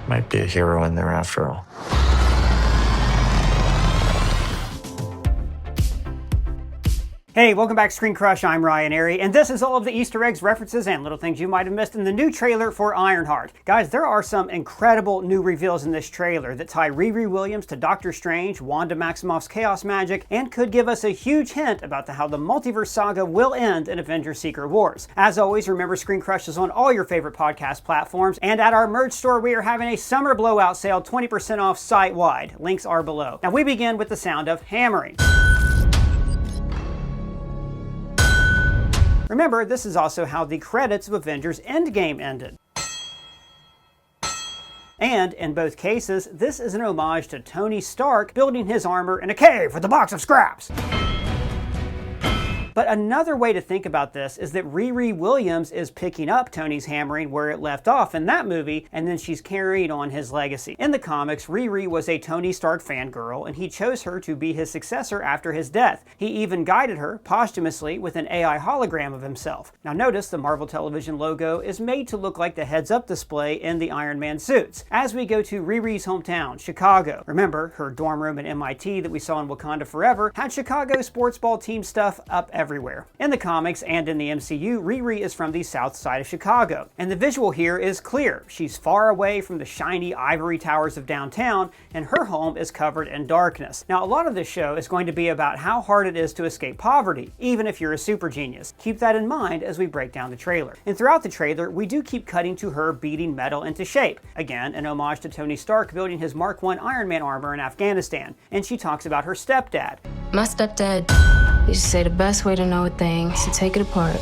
Might be a hero in there after all. Hey, welcome back to ScreenCrush. I'm Ryan Airy, and this is all of the Easter eggs, references, and little things you might have missed in the new trailer for Ironheart. Guys, there are some incredible new reveals in this trailer that tie Riri Williams to Doctor Strange, Wanda Maximoff's chaos magic, and could give us a huge hint about how the multiverse saga will end in Avengers Secret Wars. As always, remember ScreenCrush is on all your favorite podcast platforms, and at our merch store we are having a summer blowout sale, 20% off site-wide. Links are below. Now we begin with the sound of hammering. Remember, this is also how the credits of Avengers Endgame ended. And in both cases, this is an homage to Tony Stark building his armor in a cave with a box of scraps. But another way to think about this is that Riri Williams is picking up Tony's hammering where it left off in that movie, and then she's carrying on his legacy. In the comics, Riri was a Tony Stark fangirl, and he chose her to be his successor after his death. He even guided her, posthumously, with an AI hologram of himself. Now notice the Marvel Television logo is made to look like the heads-up display in the Iron Man suits. As we go to Riri's hometown, Chicago. Remember, her dorm room at MIT that we saw in Wakanda Forever had Chicago sports ball team stuff up everywhere. In the comics and in the MCU, Riri is from the south side of Chicago, and the visual here is clear. She's far away from the shiny ivory towers of downtown, and her home is covered in darkness. Now, a lot of this show is going to be about how hard it is to escape poverty, even if you're a super genius. Keep that in mind as we break down the trailer. And throughout the trailer, we do keep cutting to her beating metal into shape. Again, an homage to Tony Stark building his Mark I Iron Man armor in Afghanistan. And she talks about her stepdad. My stepdad used to say the best way to know a thing is to take it apart.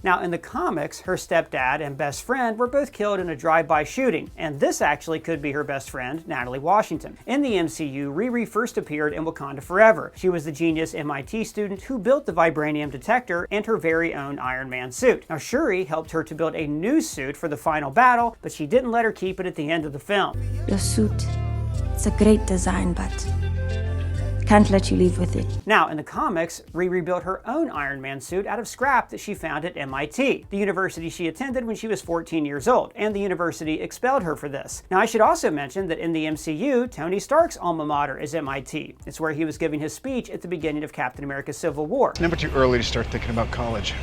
Now, in the comics, her stepdad and best friend were both killed in a drive-by shooting, and this actually could be her best friend, Natalie Washington. In the MCU, Riri first appeared in Wakanda Forever. She was the genius MIT student who built the vibranium detector and her very own Iron Man suit. Now, Shuri helped her to build a new suit for the final battle, but she didn't let her keep it at the end of the film. Your suit, it's a great design, but can't let you leave with it. Now, in the comics, Riri built her own Iron Man suit out of scrap that she found at MIT, the university she attended when she was 14 years old, and the university expelled her for this. Now, I should also mention that in the MCU, Tony Stark's alma mater is MIT. It's where he was giving his speech at the beginning of Captain America's Civil War. Never too early to start thinking about college.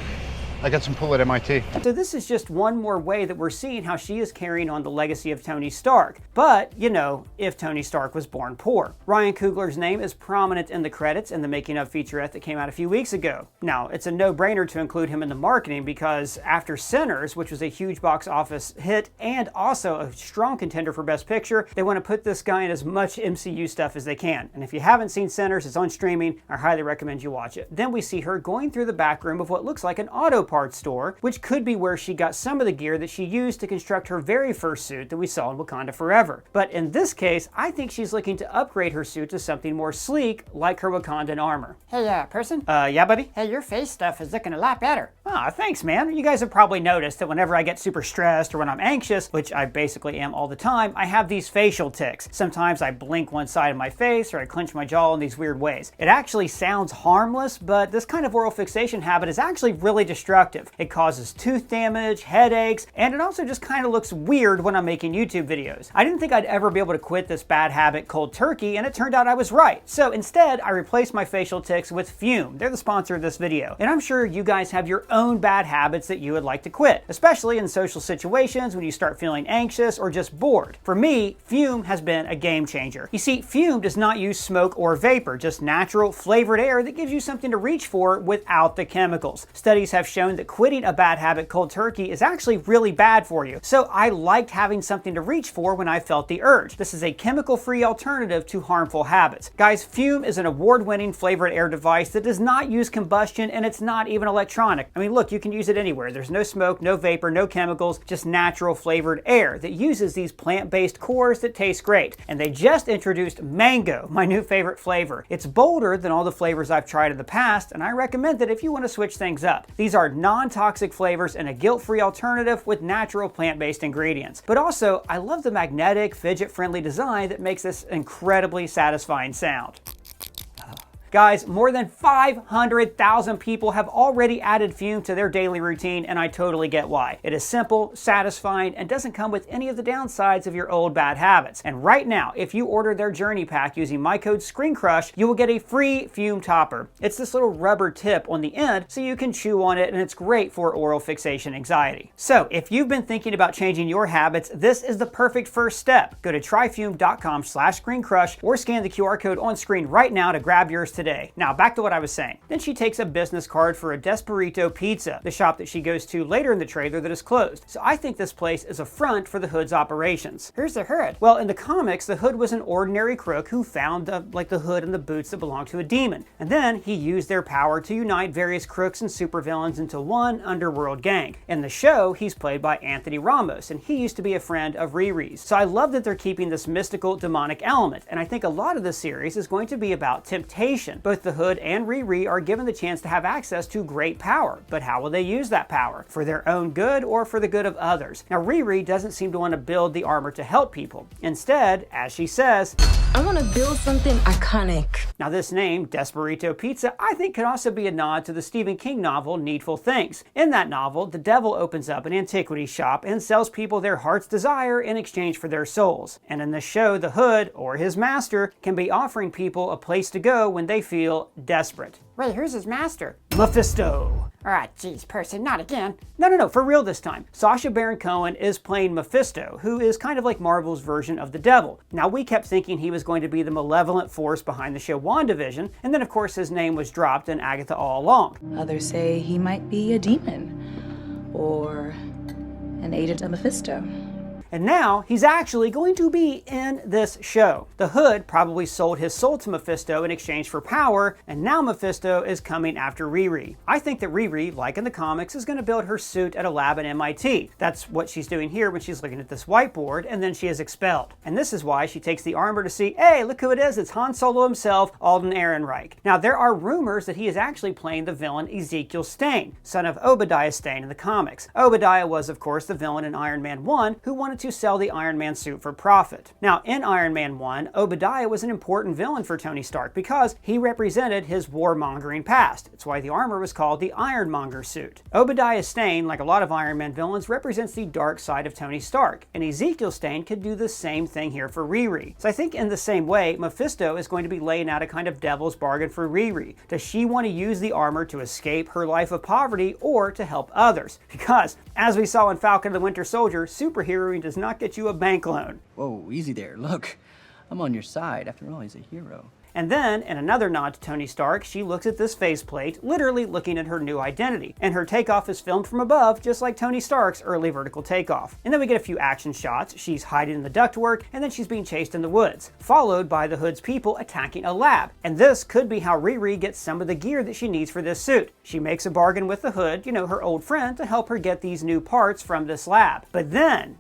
I got some pull at MIT. So this is just one more way that we're seeing how she is carrying on the legacy of Tony Stark. But, you know, if Tony Stark was born poor. Ryan Coogler's name is prominent in the credits in the making of featurette that came out a few weeks ago. Now, it's a no-brainer to include him in the marketing because after Sinners, which was a huge box office hit and also a strong contender for Best Picture, they want to put this guy in as much MCU stuff as they can. And if you haven't seen Sinners, it's on streaming. I highly recommend you watch it. Then we see her going through the back room of what looks like an auto parts store, which could be where she got some of the gear that she used to construct her very first suit that we saw in Wakanda Forever. But in this case, I think she's looking to upgrade her suit to something more sleek, like her Wakandan armor. Hey, person? Yeah, buddy? Hey, your face stuff is looking a lot better. Ah, thanks, man. You guys have probably noticed that whenever I get super stressed or when I'm anxious, which I basically am all the time, I have these facial tics. Sometimes I blink one side of my face or I clench my jaw in these weird ways. It actually sounds harmless, but this kind of oral fixation habit is actually really destructive. It causes tooth damage, headaches, and it also just kind of looks weird when I'm making YouTube videos. I didn't think I'd ever be able to quit this bad habit cold turkey, and it turned out I was right. So instead, I replaced my facial tics with Fume. They're the sponsor of this video. And I'm sure you guys have your own bad habits that you would like to quit, especially in social situations when you start feeling anxious or just bored. For me, Fume has been a game changer. You see, Fume does not use smoke or vapor, just natural, flavored air that gives you something to reach for without the chemicals. Studies have shown that quitting a bad habit cold turkey is actually really bad for you. So I liked having something to reach for when I felt the urge. This is a chemical-free alternative to harmful habits. Guys, Fume is an award-winning flavored air device that does not use combustion and it's not even electronic. I mean, look, you can use it anywhere. There's no smoke, no vapor, no chemicals, just natural flavored air that uses these plant-based cores that taste great. And they just introduced mango, my new favorite flavor. It's bolder than all the flavors I've tried in the past, and I recommend it if you want to switch things up. These are non-toxic flavors and a guilt-free alternative with natural plant-based ingredients. But also, I love the magnetic, fidget-friendly design that makes this incredibly satisfying sound. Guys, more than 500,000 people have already added Fume to their daily routine, and I totally get why. It is simple, satisfying, and doesn't come with any of the downsides of your old bad habits. And right now, if you order their journey pack using my code ScreenCrush, you will get a free Fume topper. It's this little rubber tip on the end so you can chew on it, and it's great for oral fixation anxiety. So if you've been thinking about changing your habits, this is the perfect first step. Go to tryfume.com/ScreenCrush or scan the QR code on screen right now to grab yours today. Now back to what I was saying. Then she takes a business card for a Desperito Pizza, the shop that she goes to later in the trailer that is closed. So I think this place is a front for the Hood's operations. Here's the Hood. Well, in the comics, the Hood was an ordinary crook who found the hood and the boots that belonged to a demon. And then he used their power to unite various crooks and supervillains into one underworld gang. In the show, he's played by Anthony Ramos, and he used to be a friend of Riri's. So I love that they're keeping this mystical, demonic element, and I think a lot of the series is going to be about temptation. Both the Hood and Riri are given the chance to have access to great power, but how will they use that power? For their own good or for the good of others? Now Riri doesn't seem to want to build the armor to help people. Instead, as she says, I want to build something iconic. Now this name, Desperito Pizza, I think could also be a nod to the Stephen King novel Needful Things. In that novel, the devil opens up an antiquity shop and sells people their heart's desire in exchange for their souls. And in the show, the Hood, or his master, can be offering people a place to go when they feel desperate. Wait, who's his master? Mephisto. Alright, geez, Percy, not again. No, for real this time. Sacha Baron Cohen is playing Mephisto, who is kind of like Marvel's version of the devil. Now, we kept thinking he was going to be the malevolent force behind the show WandaVision, and then of course his name was dropped in Agatha all along. Others say he might be a demon or an agent of Mephisto. And now he's actually going to be in this show. The Hood probably sold his soul to Mephisto in exchange for power, and now Mephisto is coming after Riri. I think that Riri, like in the comics, is going to build her suit at a lab at MIT. That's what she's doing here when she's looking at this whiteboard, and then she is expelled. And this is why she takes the armor to see, hey, look who it is, it's Han Solo himself, Alden Ehrenreich. Now there are rumors that he is actually playing the villain Ezekiel Stane, son of Obadiah Stane in the comics. Obadiah was, of course, the villain in Iron Man 1 who wanted to sell the Iron Man suit for profit. Now, in Iron Man 1, Obadiah was an important villain for Tony Stark because he represented his warmongering past. It's why the armor was called the Ironmonger suit. Obadiah Stane, like a lot of Iron Man villains, represents the dark side of Tony Stark, and Ezekiel Stane could do the same thing here for Riri. So I think in the same way, Mephisto is going to be laying out a kind of devil's bargain for Riri. Does she want to use the armor to escape her life of poverty or to help others? Because, as we saw in Falcon and the Winter Soldier, superheroing does not get you a bank loan. Whoa, easy there. Look, I'm on your side. After all, he's a hero. And then, in another nod to Tony Stark, she looks at this faceplate, literally looking at her new identity. And her takeoff is filmed from above, just like Tony Stark's early vertical takeoff. And then we get a few action shots. She's hiding in the ductwork, and then she's being chased in the woods, followed by the Hood's people attacking a lab. And this could be how Riri gets some of the gear that she needs for this suit. She makes a bargain with the Hood, you know, her old friend, to help her get these new parts from this lab. But then,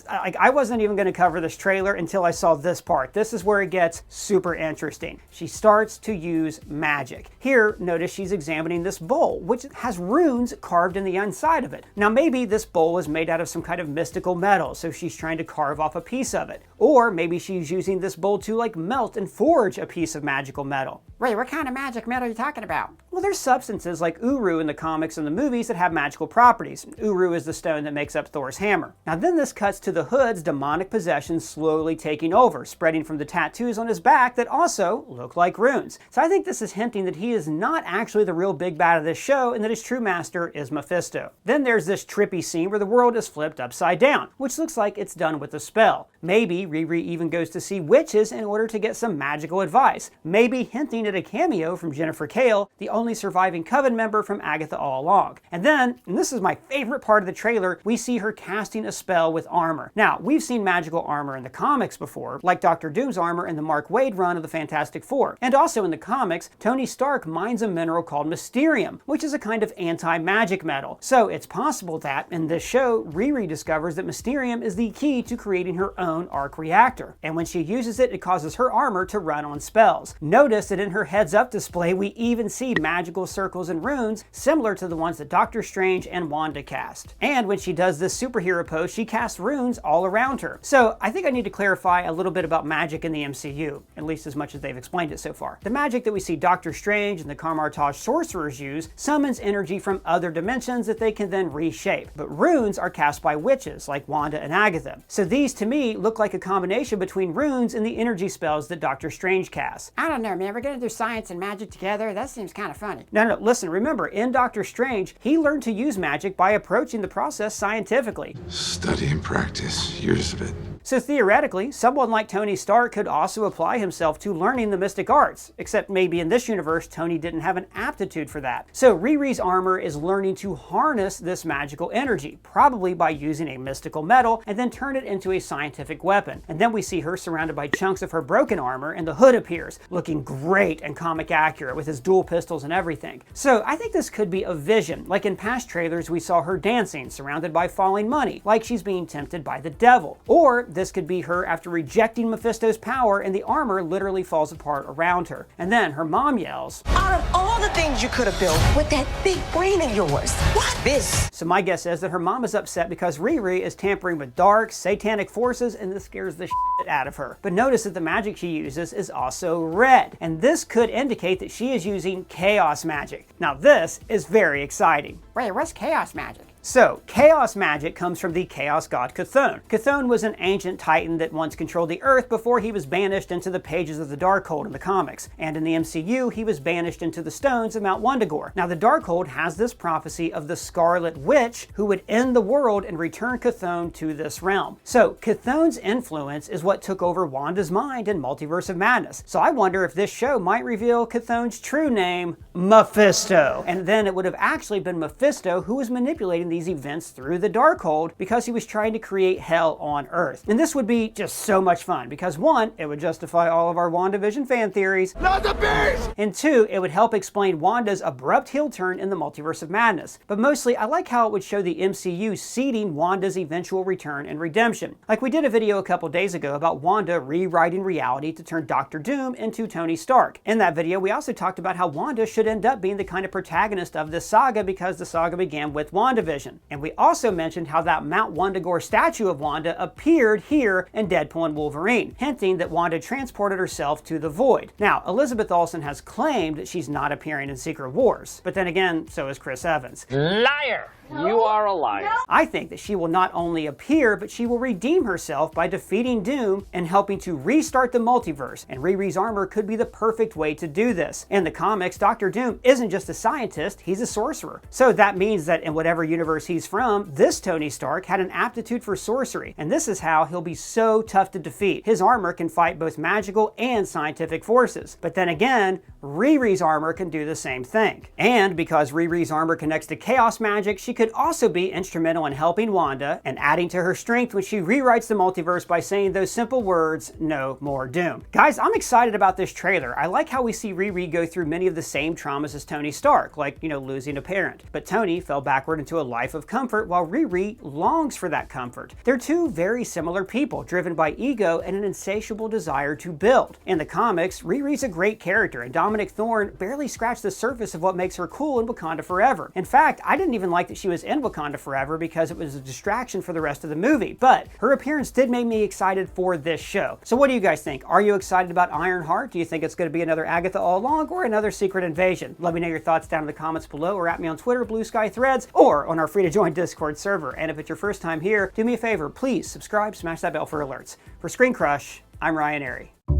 I wasn't even going to cover this trailer until I saw this part. This is where it gets super interesting. She starts to use magic. Here, notice she's examining this bowl, which has runes carved in the inside of it. Now maybe this bowl is made out of some kind of mystical metal, so she's trying to carve off a piece of it. Or maybe she's using this bowl to like melt and forge a piece of magical metal. Wait, what kind of magic metal are you talking about? Well, there's substances like Uru in the comics and the movies that have magical properties. Uru is the stone that makes up Thor's hammer. Now then this cuts to the Hood's demonic possession slowly taking over, spreading from the tattoos on his back that also look like runes. So I think this is hinting that he is not actually the real big bad of this show and that his true master is Mephisto. Then there's this trippy scene where the world is flipped upside down, which looks like it's done with a spell. Maybe Riri even goes to see witches in order to get some magical advice. Maybe hinting at a cameo from Jennifer Kale, the only surviving Coven member from Agatha all along. And then, and this is my favorite part of the trailer, we see her casting a spell with armor. Now, we've seen magical armor in the comics before, like Dr. Doom's armor in the Mark Waid run of the Fantastic Four. And also in the comics, Tony Stark mines a mineral called Mysterium, which is a kind of anti-magic metal. So it's possible that, in this show, Riri discovers that Mysterium is the key to creating her own arc reactor. And when she uses it, it causes her armor to run on spells. Notice that in her her heads-up display, we even see magical circles and runes similar to the ones that Doctor Strange and Wanda cast. And when she does this superhero pose, she casts runes all around her. So I think I need to clarify a little bit about magic in the MCU, at least as much as they've explained it so far. The magic that we see Doctor Strange and the Kamar-Taj sorcerers use summons energy from other dimensions that they can then reshape. But runes are cast by witches like Wanda and Agatha. So these to me look like a combination between runes and the energy spells that Doctor Strange casts. I don't know, man. We're gonna do science and magic together? That seems kind of funny. No, listen, remember, in Doctor Strange, he learned to use magic by approaching the process scientifically. Study and practice, years of it. So theoretically, someone like Tony Stark could also apply himself to learning the mystic arts, except maybe in this universe, Tony didn't have an aptitude for that. So Riri's armor is learning to harness this magical energy, probably by using a mystical metal and then turn it into a scientific weapon. And then we see her surrounded by chunks of her broken armor and the hood appears, looking great and comic accurate with his dual pistols and everything. So I think this could be a vision. Like in past trailers, we saw her dancing, surrounded by falling money, like she's being tempted by the devil. Or this could be her after rejecting Mephisto's power and the armor literally falls apart around her. And then her mom yells, "Out of all the things you could have built with that big brain of yours, what this?" So my guess is that her mom is upset because Riri is tampering with dark, satanic forces and this scares the shit out of her. But notice that the magic she uses is also red. And this could indicate that she is using chaos magic. Now this is very exciting. Wait, what's chaos magic? So, chaos magic comes from the chaos god Chthon. Chthon was an ancient titan that once controlled the earth before he was banished into the pages of the Darkhold in the comics. And in the MCU, he was banished into the stones of Mount Wundagore. Now, the Darkhold has this prophecy of the Scarlet Witch who would end the world and return Chthon to this realm. So, Chthon's influence is what took over Wanda's mind in Multiverse of Madness. So I wonder if this show might reveal Chthon's true name, Mephisto. And then it would have actually been Mephisto who was manipulating these events through the Darkhold because he was trying to create hell on Earth. And this would be just so much fun because one, it would justify all of our WandaVision fan theories. Not the beast! And two, it would help explain Wanda's abrupt heel turn in the Multiverse of Madness. But mostly, I like how it would show the MCU seeding Wanda's eventual return and redemption. Like we did a video a couple days ago about Wanda rewriting reality to turn Doctor Doom into Tony Stark. In that video, we also talked about how Wanda should end up being the kind of protagonist of this saga because the saga began with WandaVision. And we also mentioned how that Mount Wundagore statue of Wanda appeared here in Deadpool and Wolverine, hinting that Wanda transported herself to the Void. Now, Elizabeth Olsen has claimed that she's not appearing in Secret Wars, but then again, so is Chris Evans. Liar! You are a liar. I think that she will not only appear, but she will redeem herself by defeating Doom and helping to restart the multiverse, and Riri's armor could be the perfect way to do this. In the comics, Doctor Doom isn't just a scientist, he's a sorcerer. So that means that in whatever universe he's from, this Tony Stark had an aptitude for sorcery, and this is how he'll be so tough to defeat. His armor can fight both magical and scientific forces. But then again, Riri's armor can do the same thing. And because Riri's armor connects to chaos magic, she could also be instrumental in helping Wanda and adding to her strength when she rewrites the multiverse by saying those simple words, "No more Doom." Guys, I'm excited about this trailer. I like how we see Riri go through many of the same traumas as Tony Stark, like, losing a parent. But Tony fell backward into a life of comfort while Riri longs for that comfort. They're two very similar people, driven by ego and an insatiable desire to build. In the comics, Riri's a great character, and Dominic Thorne barely scratched the surface of what makes her cool in Wakanda Forever. In fact, I didn't even like that she was in Wakanda Forever because it was a distraction for the rest of the movie, but her appearance did make me excited for this show. So what do you guys think? Are you excited about Ironheart? Do you think it's going to be another Agatha all along or another Secret Invasion? Let me know your thoughts down in the comments below or at me on Twitter, Blue Sky Threads, or on our free to join Discord server. And if it's your first time here, do me a favor, please subscribe, smash that bell for alerts. For ScreenCrush, I'm Ryan Airy.